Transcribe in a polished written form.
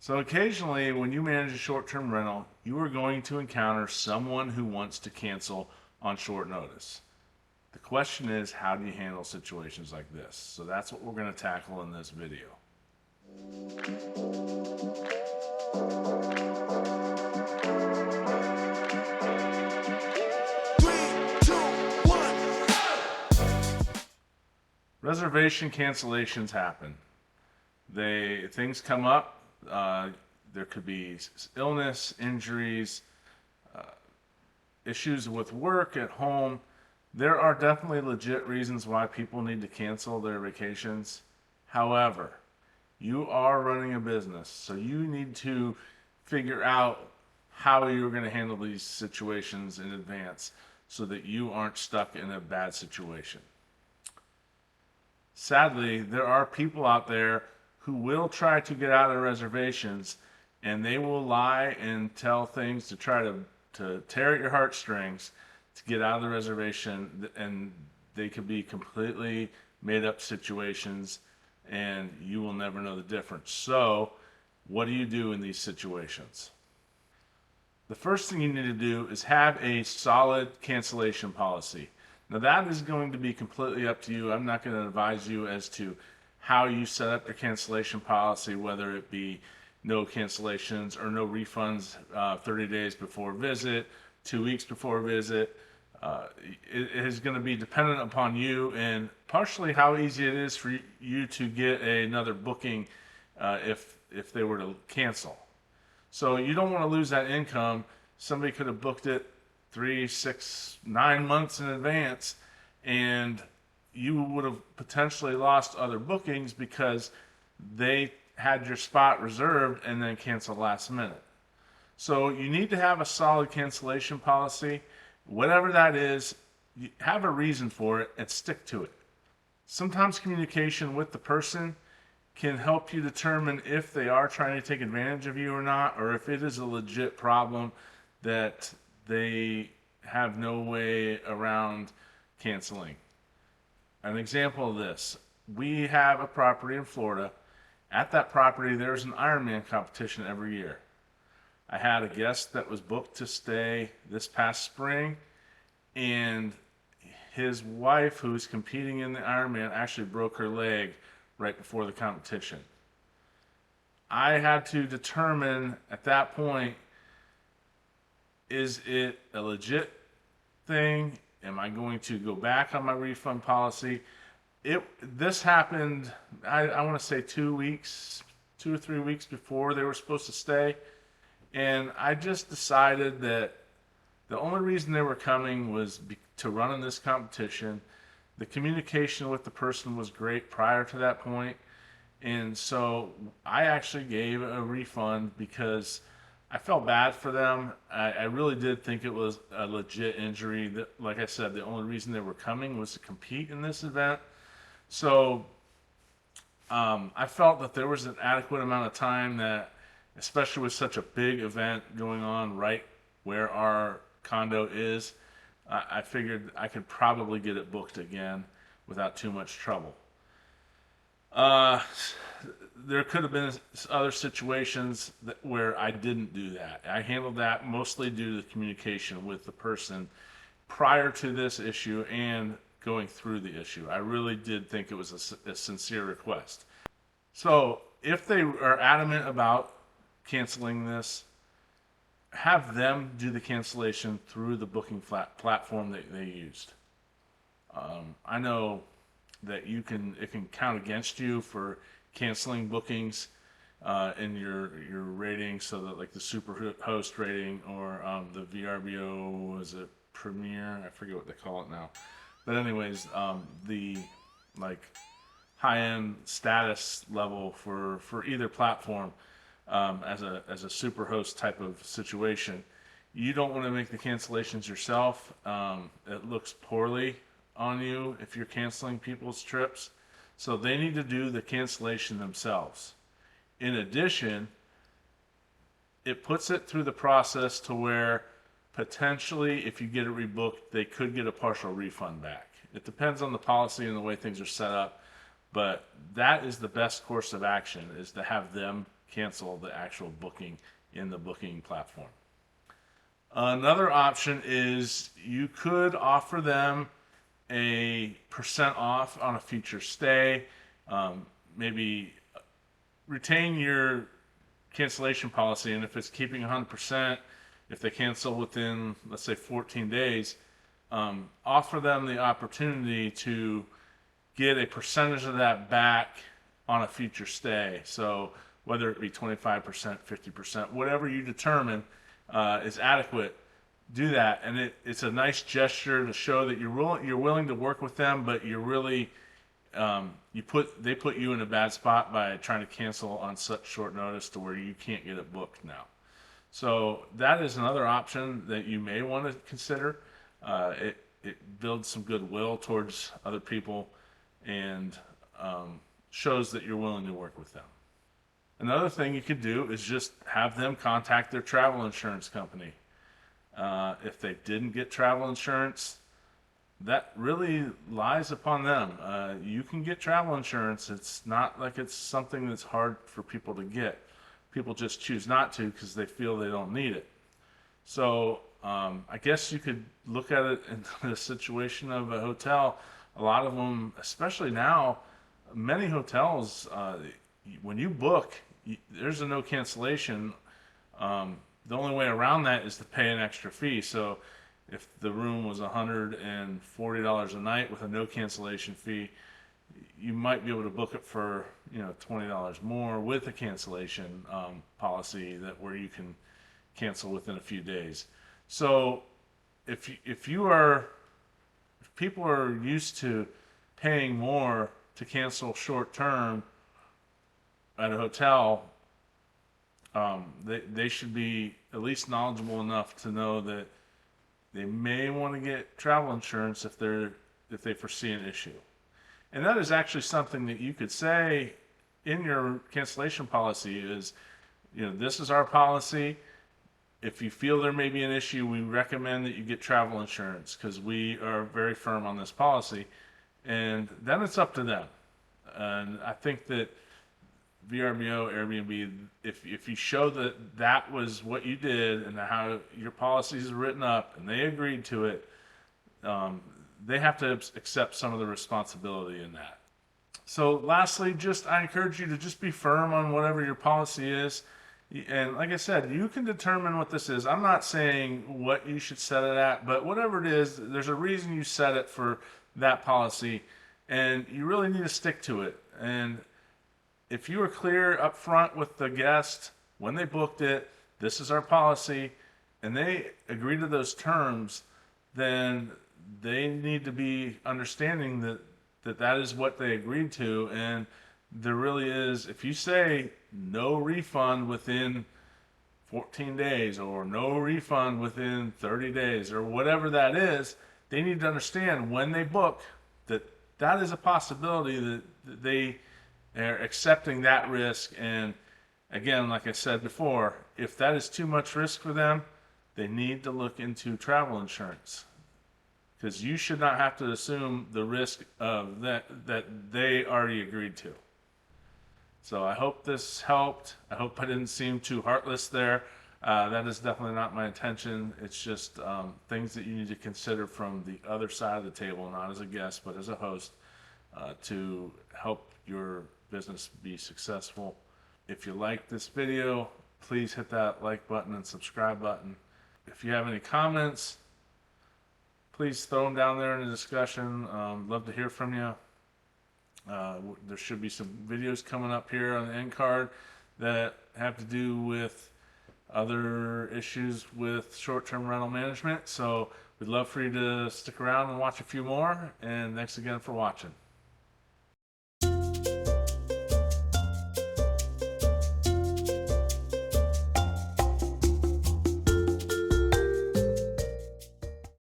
So occasionally when you manage a short-term rental, you are going to encounter someone who wants to cancel on short notice. The question is, how do you handle situations like this? So that's what we're going to tackle in this video. Reservation cancellations happen. Things come up. There could be illness, injuries, issues with work at home. There are definitely legit reasons why people need to cancel their vacations. However, you are running a business, so you need to figure out how you're going to handle these situations in advance so that you aren't stuck in a bad situation. Sadly, there are people out there who will try to get out of reservations, and they will lie and tell things to try to tear at your heartstrings to get out of the reservation, and they could be completely made up situations, and you will never know the difference. So, what do you do in these situations? The first thing you need to do is have a solid cancellation policy. Now that is going to be completely up to you. I'm not going to advise you as to how you set up your cancellation policy, whether it be no cancellations or no refunds 30 days before visit, 2 weeks before visit. It is going to be dependent upon you and partially how easy it is for you to get another booking if they were to cancel. So you don't want to lose that income. Somebody could have booked it 3, 6, 9 months in advance, and you would have potentially lost other bookings because they had your spot reserved and then canceled last minute. So you need to have a solid cancellation policy. Whatever that is, you have a reason for it and stick to it. Sometimes communication with the person can help you determine if they are trying to take advantage of you or not, or if it is a legit problem that they have no way around canceling. An example of this, we have a property in Florida. At that property, there's an Ironman competition every year. I had a guest that was booked to stay this past spring, and his wife, who's competing in the Ironman, actually broke her leg right before the competition. I had to determine at that point, is it a legit thing? Am I going to go back on my refund policy? This happened, I want to say 2 or 3 weeks before they were supposed to stay. And I just decided that the only reason they were coming was to run in this competition. The communication with the person was great prior to that point. And so I actually gave a refund because I felt bad for them. I really did think it was a legit injury. That, like I said, the only reason they were coming was to compete in this event. So I felt that there was an adequate amount of time that, especially with such a big event going on right where our condo is, I figured I could probably get it booked again without too much trouble. There could have been other situations where I didn't do that. I handled that mostly due to the communication with the person prior to this issue and going through the issue. I really did think it was a sincere request. So if they are adamant about canceling this, have them do the cancellation through the booking platform that they used. I know that it can count against you for canceling bookings in your rating, so that like the Superhost rating or the VRBO, was it Premier? I forget what they call it now. But anyways, the like high-end status level for either platform, as a Superhost type of situation, you don't want to make the cancellations yourself. It looks poorly on you if you're canceling people's trips. So they need to do the cancellation themselves. In addition, it puts it through the process to where potentially if you get it rebooked, they could get a partial refund back. It depends on the policy and the way things are set up, but that is the best course of action, is to have them cancel the actual booking in the booking platform. Another option is you could offer them a % off on a future stay. Maybe retain your cancellation policy, and if it's keeping 100%, if they cancel within, let's say, 14 days, offer them the opportunity to get a percentage of that back on a future stay. So whether it be 25%, 50%, whatever you determine is adequate, do that. And it's a nice gesture to show that you're willing to work with them, but you're really they put you in a bad spot by trying to cancel on such short notice to where you can't get it booked now. So that is another option that you may want to consider. It builds some goodwill towards other people and shows that you're willing to work with them. Another thing you could do is just have them contact their travel insurance company. If they didn't get travel insurance, that really lies upon them. You can get travel insurance. It's not like it's something that's hard for people to get. People just choose not to because they feel they don't need it. So I guess you could look at it in the situation of a hotel. A lot of them, especially now, many hotels, when you book, there's a no cancellation. The only way around that is to pay an extra fee. So if the room was $140 a night with a no cancellation fee, you might be able to book it for $20 more with a cancellation policy where you can cancel within a few days. So if people are used to paying more to cancel short term at a hotel, they should be at least knowledgeable enough to know that they may want to get travel insurance if they foresee an issue. And that is actually something that you could say in your cancellation policy is, this is our policy. If you feel there may be an issue, we recommend that you get travel insurance because we are very firm on this policy. And then it's up to them. And I think that VRBO, Airbnb, if you show that was what you did and how your policy is written up and they agreed to it, they have to accept some of the responsibility in that. So lastly, I encourage you to just be firm on whatever your policy is. And like I said, you can determine what this is. I'm not saying what you should set it at, but whatever it is, there's a reason you set it for that policy, and you really need to stick to it. And if you were clear up front with the guest when they booked it, this is our policy, and they agree to those terms, then they need to be understanding that is what they agreed to. And there really is, if you say no refund within 14 days or no refund within 30 days or whatever that is, they need to understand when they book that is a possibility, that they are accepting that risk. And again, like I said before, if that is too much risk for them, they need to look into travel insurance, because you should not have to assume the risk of that they already agreed to. So I hope this helped. I hope I didn't seem too heartless there. That is definitely not my intention. It's just things that you need to consider from the other side of the table, not as a guest, but as a host, to help your business be successful. If you like this video, please hit that like button and subscribe button. If you have any comments, please throw them down there in the discussion. Love to hear from you. There should be some videos coming up here on the end card that have to do with other issues with short-term rental management. So we'd love for you to stick around and watch a few more. And thanks again for watching.